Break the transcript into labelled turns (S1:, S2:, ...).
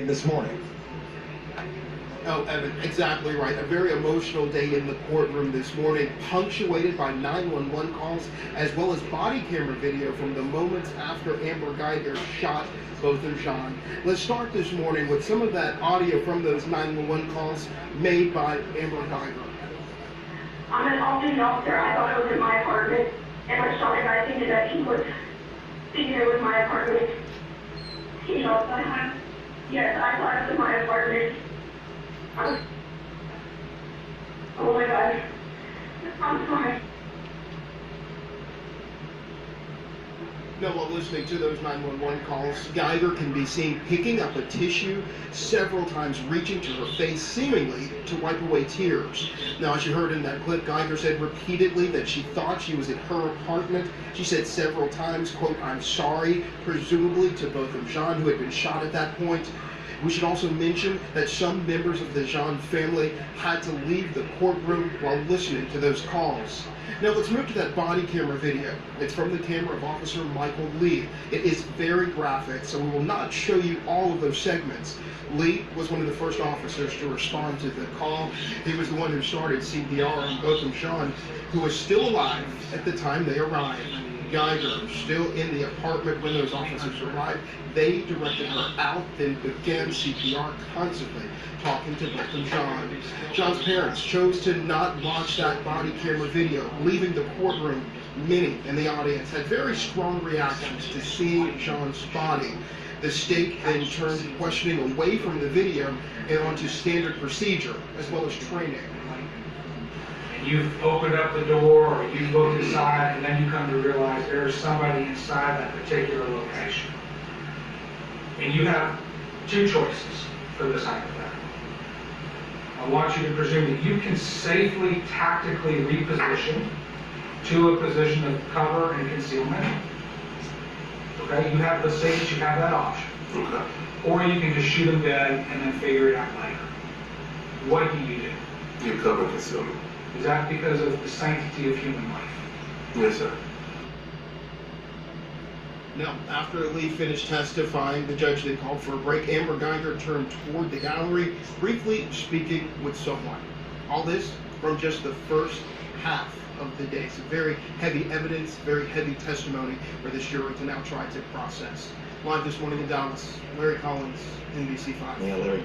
S1: this morning.
S2: Oh, Evan, exactly right. A very emotional day in the courtroom this morning, punctuated by 911 calls, as well as body camera video from the moments after Amber Guyger shot both of Jean. Let's start this morning with some of that audio from those 911 calls made by Amber Guyger.
S3: I'm an all-duty officer. I thought it was in my apartment, and I shot a guy thinking that he was thinking it was my apartment. You know, sometimes, yes, I thought it was my apartment. Oh my God. I'm sorry.
S2: Now, while listening to those 911 calls, Guyger can be seen picking up a tissue, several times reaching to her face, seemingly to wipe away tears. Now, as you heard in that clip, Guyger said repeatedly that she thought she was in her apartment. She said several times, quote, "I'm sorry," presumably to both of Jean, who had been shot at that point. We should also mention that some members of the Jean family had to leave the courtroom while listening to those calls. Now let's move to that body camera video. It's from the camera of Officer Michael Lee. It is very graphic, so we will not show you all of those segments. Lee was one of the first officers to respond to the call. He was the one who started CPR on both of Jean, who was still alive at the time they arrived. Guyger, still in the apartment when those officers arrived. They directed her out, then began CPR, constantly talking to both of Jean. Jean's parents chose to not watch that body camera video, leaving the courtroom. Many in the audience had very strong reactions to seeing Jean's body. The state then turned questioning away from the video and onto standard procedure, as well as training.
S4: You've opened up the door, or you've looked inside, and then you come to realize there's somebody inside that particular location. And you have two choices for this hypothetical. I want you to presume that you can safely, tactically reposition to a position of cover and concealment. Okay, you have, let's say that you have that option.
S5: Okay.
S4: Or you can just shoot them dead and then figure it out later. What do?
S5: You cover and concealment.
S4: Is that because of the sanctity of human life?
S5: Yes, sir.
S2: Now, after Lee finished testifying, the judge then called for a break. Amber Guyger turned toward the gallery, briefly speaking with someone. All this from just the first half of the day. So very heavy evidence, very heavy testimony for this jury to now try to process. Live this morning in Dallas, Larry Collins, NBC5.
S1: Yeah, Larry.